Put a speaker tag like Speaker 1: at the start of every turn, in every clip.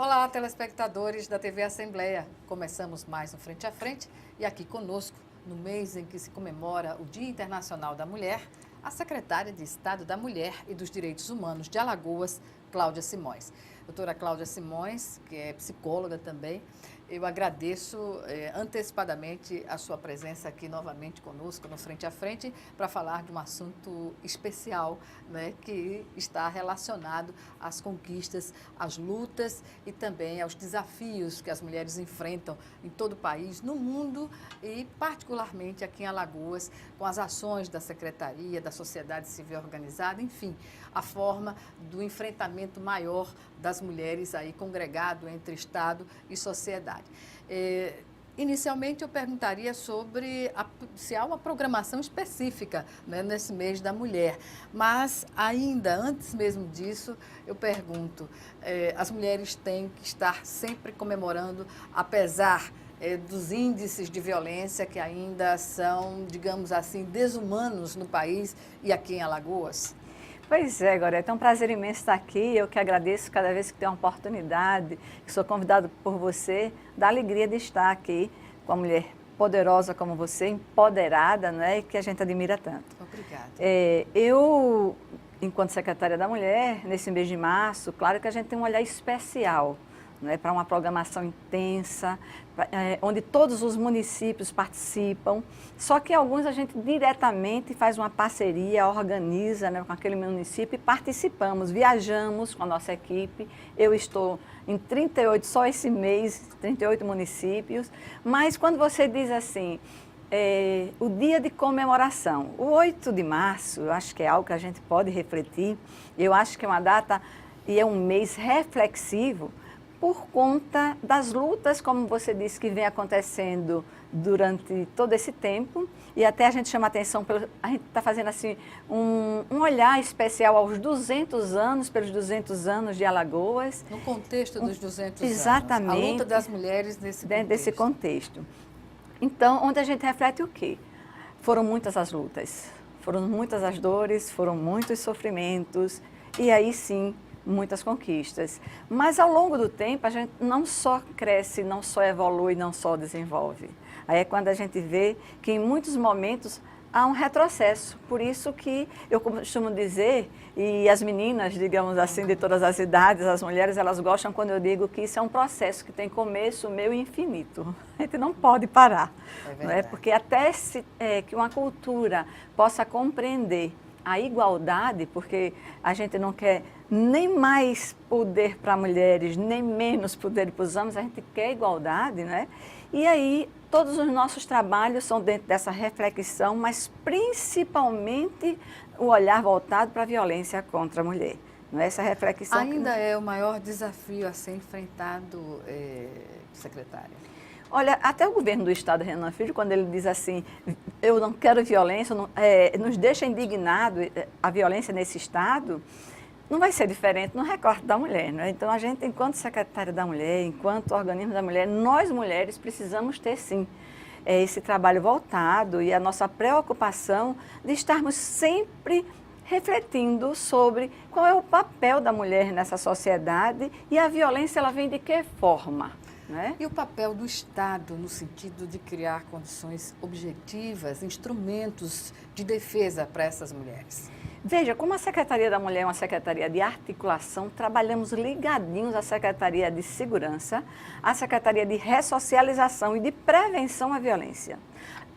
Speaker 1: Olá, telespectadores da TV Assembleia. Começamos mais um Frente a Frente e aqui conosco, no mês em que se comemora o Dia Internacional da Mulher, a secretária de Estado da Mulher e dos Direitos Humanos de Alagoas, Cláudia Simões. Doutora Cláudia Simões, que é psicóloga também, eu agradeço antecipadamente a sua presença aqui novamente conosco no Frente a Frente para falar de um assunto especial, né, que está relacionado às conquistas, às lutas e também aos desafios que as mulheres enfrentam em todo o país, no mundo e particularmente aqui em Alagoas, com as ações da Secretaria, da sociedade civil organizada, enfim, a forma do enfrentamento maior das mulheres aí congregado entre Estado e sociedade. Inicialmente eu perguntaria sobre se há uma programação específica, né, nesse mês da mulher, mas ainda antes mesmo disso eu pergunto, as mulheres têm que estar sempre comemorando, apesar dos índices de violência que ainda são, digamos assim, desumanos no país e aqui em Alagoas?
Speaker 2: Pois é, Gorete, é um prazer imenso estar aqui. Eu que agradeço cada vez que tenho uma oportunidade, que sou convidado por você, da alegria de estar aqui com uma mulher poderosa como você, empoderada, né, e que a gente admira tanto.
Speaker 1: Obrigada.
Speaker 2: Eu, enquanto secretária da Mulher, nesse mês de março, claro que a gente tem um olhar especial, né, para uma programação intensa, onde todos os municípios participam, só que alguns a gente diretamente faz uma parceria, organiza, né, com aquele município e participamos, viajamos com a nossa equipe. Eu estou em 38, só esse mês, 38 municípios, mas quando você diz assim, o dia de comemoração, o 8 de março, eu acho que é algo que a gente pode refletir, eu acho que é uma data e é um mês reflexivo, por conta das lutas, como você disse, que vem acontecendo durante todo esse tempo. E até a gente chama atenção, a gente está fazendo assim um olhar especial aos 200 anos, pelos 200 anos de Alagoas.
Speaker 1: No contexto dos 200 anos.
Speaker 2: Exatamente.
Speaker 1: A luta das mulheres nesse
Speaker 2: dentro
Speaker 1: contexto.
Speaker 2: Desse contexto. Então, onde a gente reflete o quê? Foram muitas as lutas, foram muitas as dores, foram muitos sofrimentos, e aí sim, muitas conquistas. Mas ao longo do tempo a gente não só cresce, não só evolui, não só desenvolve. Aí é quando a gente vê que em muitos momentos há um retrocesso. Por isso que eu costumo dizer, e as meninas, digamos assim, de todas as idades, as mulheres, elas gostam quando eu digo que isso é um processo que tem começo, meio e infinito. A gente não pode parar. Não é? Porque até que uma cultura possa compreender a igualdade, porque a gente não quer nem mais poder para mulheres, nem menos poder para os homens, a gente quer igualdade, né? E aí, todos os nossos trabalhos são dentro dessa reflexão, mas principalmente o olhar voltado para a violência contra a mulher. Não é essa reflexão.
Speaker 1: Ainda é o maior desafio a ser enfrentado, secretária?
Speaker 2: Olha, até o governo do estado, Renan Filho, quando ele diz assim, eu não quero violência, nos deixa indignado a violência nesse estado, não vai ser diferente no recorte da mulher, né? Então, a gente, enquanto secretária da mulher, enquanto organismo da mulher, nós mulheres precisamos ter, sim, esse trabalho voltado e a nossa preocupação de estarmos sempre refletindo sobre qual é o papel da mulher nessa sociedade e a violência, ela vem de que forma? Né?
Speaker 1: E o papel do Estado no sentido de criar condições objetivas, instrumentos de defesa para essas mulheres?
Speaker 2: Veja, como a Secretaria da Mulher é uma secretaria de articulação, trabalhamos ligadinhos à Secretaria de Segurança, à Secretaria de Ressocialização e de Prevenção à Violência.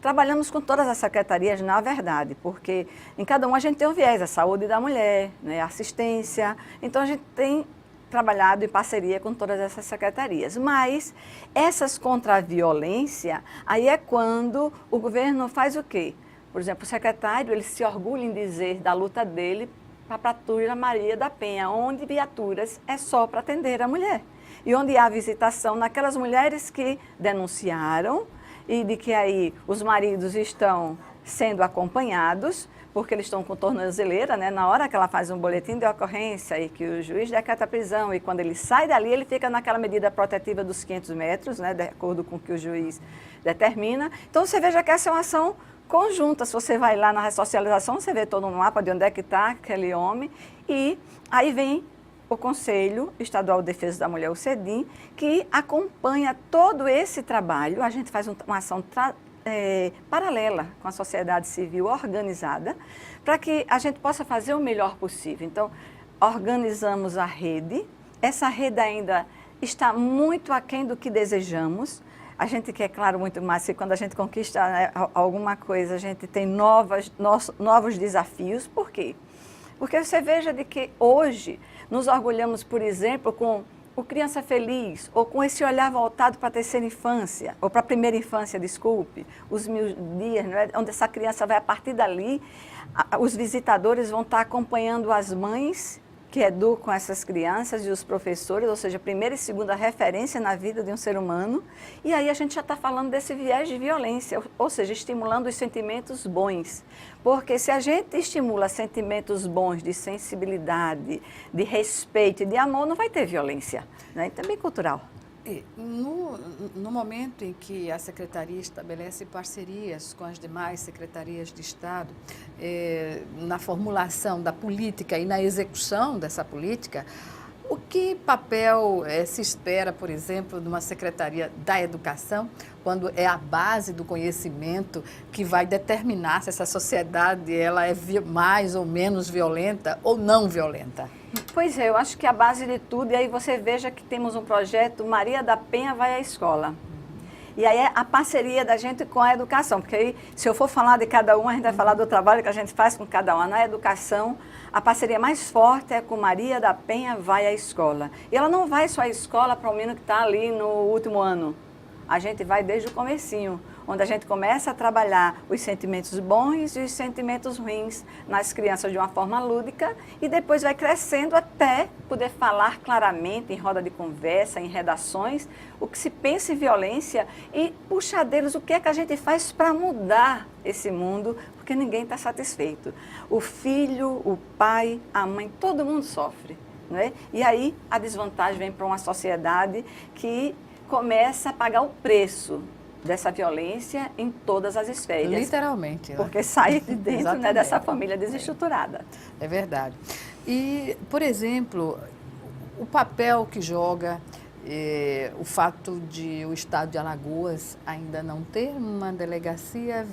Speaker 2: Trabalhamos com todas as secretarias, na verdade, porque em cada uma a gente tem um viés, a saúde da mulher, né, a assistência, então a gente tem trabalhado em parceria com todas essas secretarias. Mas essas contra a violência, aí é quando o governo faz o quê? Por exemplo, o secretário, ele se orgulha em dizer da luta dele para a Patrulha Maria da Penha, onde viaturas é só para atender a mulher. E onde há visitação naquelas mulheres que denunciaram e de que aí os maridos estão sendo acompanhados, porque eles estão com tornozeleira, né? Na hora que ela faz um boletim de ocorrência e que o juiz decreta a prisão, e quando ele sai dali, ele fica naquela medida protetiva dos 500 metros, né? De acordo com o que o juiz determina. Então, você veja que essa é uma ação conjunta. Se você vai lá na ressocialização, você vê todo um mapa de onde é que está aquele homem, e aí vem o Conselho Estadual de Defesa da Mulher, o CEDIM, que acompanha todo esse trabalho. A gente faz uma ação paralela com a sociedade civil organizada, para que a gente possa fazer o melhor possível. Então, organizamos a rede. Essa rede ainda está muito aquém do que desejamos. A gente quer, claro, muito mais, que quando a gente conquista, né, alguma coisa, a gente tem novos desafios. Por quê? Porque você veja de que hoje nos orgulhamos, por exemplo, com o Criança Feliz, ou com esse olhar voltado para a terceira infância, ou para a primeira infância, desculpe, os 1000 dias, não é? Onde essa criança vai, a partir dali, os visitadores vão estar acompanhando as mães que educam essas crianças e os professores, ou seja, primeira e segunda referência na vida de um ser humano. E aí a gente já está falando desse viés de violência, ou seja, estimulando os sentimentos bons. Porque se a gente estimula sentimentos bons de sensibilidade, de respeito e de amor, não vai ter violência, né? Então é bem cultural.
Speaker 1: No momento em que a Secretaria estabelece parcerias com as demais secretarias de Estado, na formulação da política e na execução dessa política, o que papel se espera, por exemplo, de uma Secretaria da Educação, quando é a base do conhecimento que vai determinar se essa sociedade ela é mais ou menos violenta ou não violenta?
Speaker 2: Pois é, eu acho que a base de tudo, e aí você veja que temos um projeto Maria da Penha vai à escola. E aí é a parceria da gente com a educação, porque aí, se eu for falar de cada um, a gente vai falar do trabalho que a gente faz com cada um. Na educação, a parceria mais forte é com Maria da Penha vai à escola. E ela não vai só à escola para o menino que está ali no último ano. A gente vai desde o comecinho, onde a gente começa a trabalhar os sentimentos bons e os sentimentos ruins nas crianças de uma forma lúdica e depois vai crescendo até poder falar claramente em roda de conversa, em redações, o que se pensa em violência e puxar deles o que é que a gente faz para mudar esse mundo, porque ninguém está satisfeito. O filho, o pai, a mãe, todo mundo sofre, não é? E aí a desvantagem vem para uma sociedade que começa a pagar o preço dessa violência em todas as esferas.
Speaker 1: Literalmente.
Speaker 2: Porque sai de dentro, né, dessa família desestruturada.
Speaker 1: É verdade. E, por exemplo, o papel que joga o fato de o Estado de Alagoas ainda não ter uma delegacia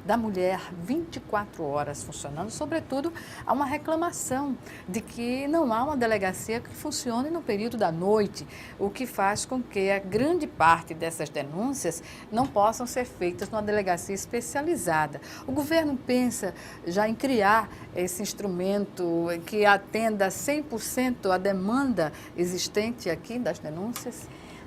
Speaker 1: da mulher 24 horas funcionando, sobretudo há uma reclamação de que não há uma delegacia que funcione no período da noite, o que faz com que a grande parte dessas denúncias não possam ser feitas numa delegacia especializada. O governo pensa já em criar esse instrumento que atenda 100% a demanda existente aqui das denúncias?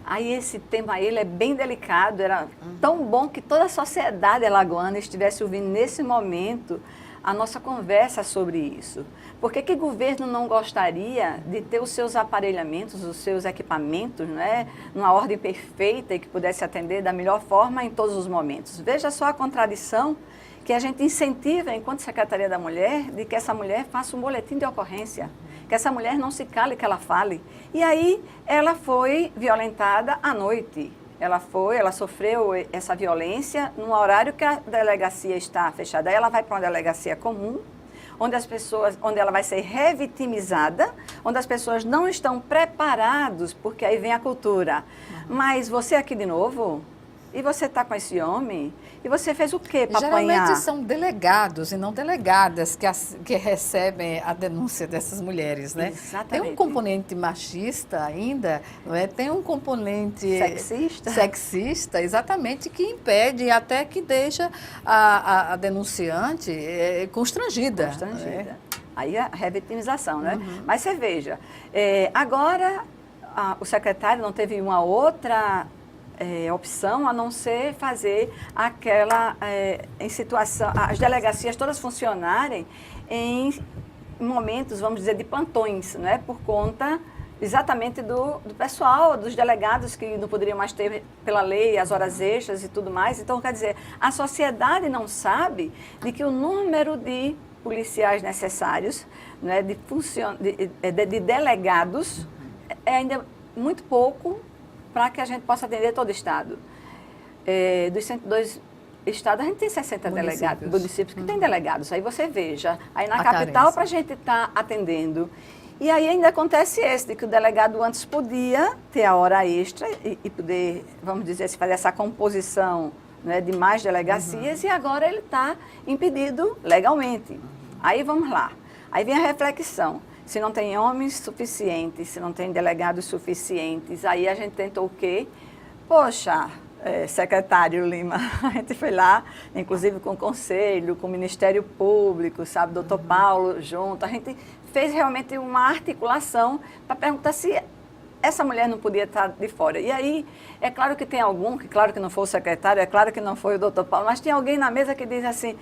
Speaker 2: Aí esse tema ele é bem delicado, era tão bom que toda a sociedade alagoana estivesse ouvindo nesse momento a nossa conversa sobre isso. Por que o governo não gostaria de ter os seus aparelhamentos, os seus equipamentos, né, numa ordem perfeita e que pudesse atender da melhor forma em todos os momentos? Veja só a contradição que a gente incentiva, enquanto Secretaria da Mulher, de que essa mulher faça um boletim de ocorrência, que essa mulher não se cale, que ela fale. E aí ela foi violentada à noite. Ela sofreu essa violência num horário que a delegacia está fechada. Aí ela vai para uma delegacia comum, onde ela vai ser revitimizada, onde as pessoas não estão preparadas, porque aí vem a cultura. Mas você aqui de novo? E você está com esse homem? E você fez o quê para apanhar?
Speaker 1: Geralmente são delegados e não delegadas que recebem a denúncia dessas mulheres, né?
Speaker 2: Exatamente.
Speaker 1: Tem um componente machista ainda, não é? Tem um componente sexista, exatamente, que impede até que deixa a denunciante constrangida.
Speaker 2: Constrangida. Aí a revitimização, né? Mas você veja, agora o secretário não teve uma outra opção a não ser fazer aquela, em situação, as delegacias todas funcionarem em momentos, vamos dizer, de plantões, não é? Por conta exatamente do pessoal, dos delegados que não poderiam mais ter pela lei as horas extras e tudo mais. Então, quer dizer, a sociedade não sabe de que o número de policiais necessários, né, de delegados, é ainda muito pouco para que a gente possa atender todo o Estado. Dos 102 estados, a gente tem 60 municípios que têm delegados. Aí você veja, aí na capital, para a gente estar atendendo E aí ainda acontece esse, de que o delegado antes podia ter a hora extra e poder, vamos dizer assim, fazer essa composição, né, de mais delegacias, e agora ele está impedido legalmente. Aí vamos lá. Aí vem a reflexão. Se não tem homens suficientes, se não tem delegados suficientes, aí a gente tentou o quê? Poxa, secretário Lima, a gente foi lá, inclusive com o Conselho, com o Ministério Público, sabe, doutor Paulo junto, a gente fez realmente uma articulação para perguntar se essa mulher não podia estar de fora. E aí, é claro que tem algum, que claro que não foi o secretário, é claro que não foi o doutor Paulo, mas tem alguém na mesa que diz assim,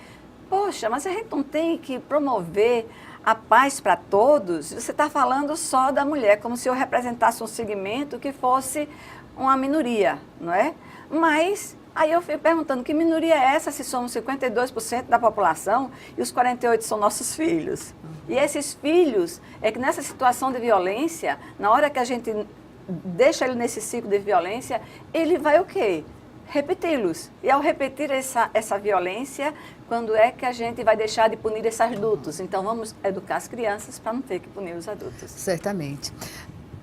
Speaker 2: poxa, mas a gente não tem que promover a paz para todos? Você está falando só da mulher, como se eu representasse um segmento que fosse uma minoria, não é? Mas aí eu fico perguntando, que minoria é essa se somos 52% da população e os 48% são nossos filhos? E esses filhos, é que nessa situação de violência, na hora que a gente deixa ele nesse ciclo de violência, ele vai o quê? Repeti-los. E ao repetir essa violência, quando é que a gente vai deixar de punir esses adultos? Então vamos educar as crianças para não ter que punir os adultos.
Speaker 1: Certamente.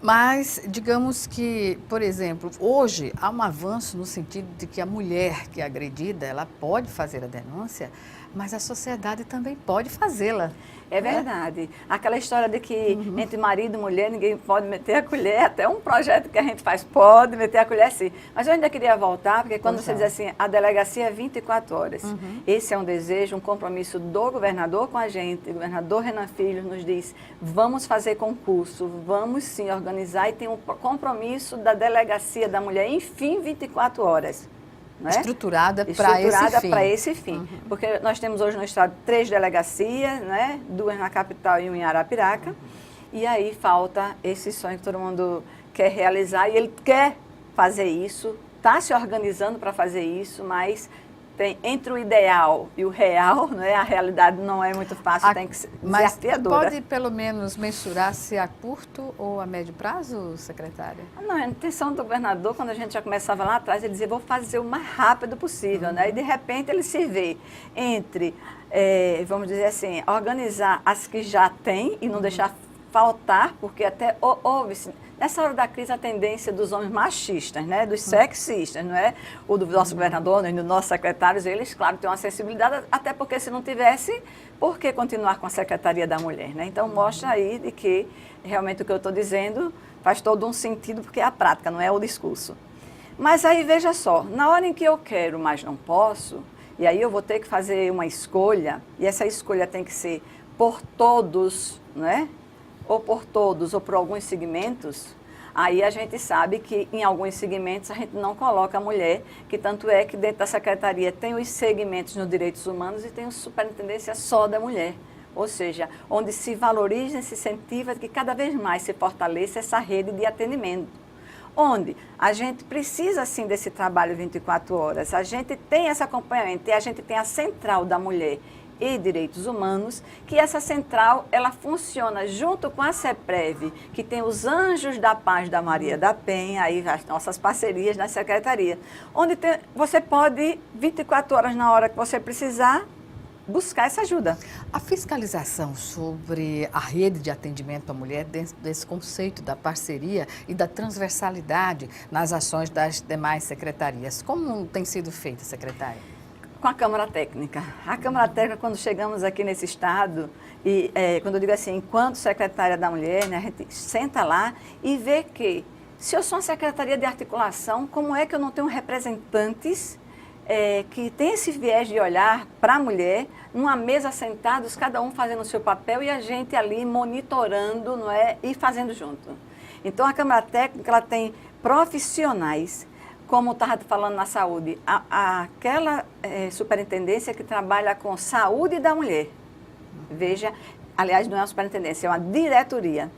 Speaker 1: Mas, digamos que, por exemplo, hoje há um avanço no sentido de que a mulher que é agredida, ela pode fazer a denúncia, mas a sociedade também pode fazê-la.
Speaker 2: É verdade. Aquela história de que entre marido e mulher ninguém pode meter a colher, até um projeto que a gente faz pode meter a colher sim. Mas eu ainda queria voltar, porque quando você diz assim, a delegacia é 24 horas. Esse é um desejo, um compromisso do governador com a gente. O governador Renan Filho nos diz, vamos fazer concurso, vamos sim organizar e tem um compromisso da delegacia da mulher, enfim, 24 horas. Né?
Speaker 1: Estruturada para esse fim.
Speaker 2: Porque nós temos hoje no estado 3 delegacias, né? 2 na capital e 1 em Arapiraca. E aí falta esse sonho que todo mundo quer realizar e ele quer fazer isso, está se organizando para fazer isso, mas tem, entre o ideal e o real, né? A realidade não é muito fácil, tem que ser desafiadora.
Speaker 1: Pode pelo menos mensurar se a curto ou a médio prazo, secretária?
Speaker 2: Não, a intenção do governador, quando a gente já começava lá atrás, ele dizia, vou fazer o mais rápido possível, né? E de repente ele se vê entre, vamos dizer assim, organizar as que já tem e não deixar faltar, porque até houve, nessa hora da crise, a tendência dos homens machistas, né, dos sexistas, não é? O do nosso governador, dos nossos secretários, eles, claro, têm uma sensibilidade, até porque se não tivesse, por que continuar com a Secretaria da Mulher, né? Então, mostra aí de que realmente o que eu estou dizendo faz todo um sentido, porque é a prática, não é o discurso. Mas aí, veja só, na hora em que eu quero, mas não posso, e aí eu vou ter que fazer uma escolha, e essa escolha tem que ser por todos, não é? Ou por todos, ou por alguns segmentos, aí a gente sabe que em alguns segmentos a gente não coloca a mulher, que tanto é que dentro da secretaria tem os segmentos nos direitos humanos e tem a superintendência só da mulher. Ou seja, onde se valoriza e se incentiva que cada vez mais se fortaleça essa rede de atendimento. Onde a gente precisa, sim, desse trabalho 24 horas, a gente tem esse acompanhamento e a gente tem a central da mulher e Direitos Humanos, que essa central, ela funciona junto com a CEPREV, que tem os Anjos da Paz da Maria da Penha, aí as nossas parcerias na Secretaria, onde você pode, 24 horas na hora que você precisar, buscar essa ajuda.
Speaker 1: A fiscalização sobre a rede de atendimento à mulher, dentro desse conceito da parceria e da transversalidade nas ações das demais secretarias, como tem sido feita, secretária?
Speaker 2: Com a Câmara Técnica. A Câmara Técnica, quando chegamos aqui nesse estado, e quando eu digo assim, enquanto secretária da mulher, né, a gente senta lá e vê que, se eu sou uma secretaria de articulação, como é que eu não tenho representantes que têm esse viés de olhar para a mulher, numa mesa sentados, cada um fazendo o seu papel e a gente ali monitorando, não é, e fazendo junto. Então, a Câmara Técnica, ela tem profissionais, como estava falando na saúde, aquela superintendência que trabalha com saúde da mulher. Veja, aliás, não é uma superintendência, é uma diretoria.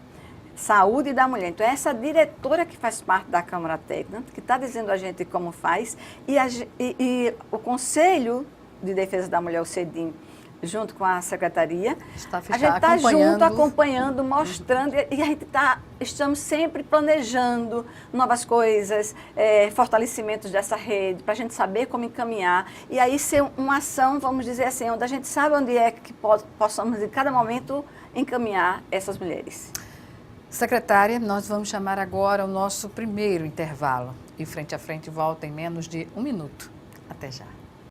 Speaker 2: Saúde da mulher. Então, é essa diretora que faz parte da Câmara Técnica, que está dizendo a gente como faz, e o Conselho de Defesa da Mulher, o CEDIM, junto com a Secretaria, a gente está junto, acompanhando, mostrando, e a gente estamos sempre planejando novas coisas, fortalecimentos dessa rede, para a gente saber como encaminhar, e aí ser uma ação, vamos dizer assim, onde a gente sabe onde é que possamos, em cada momento, encaminhar essas mulheres.
Speaker 1: Secretária, nós vamos chamar agora o nosso primeiro intervalo. E Frente a Frente volta em menos de 1 minuto. Até já.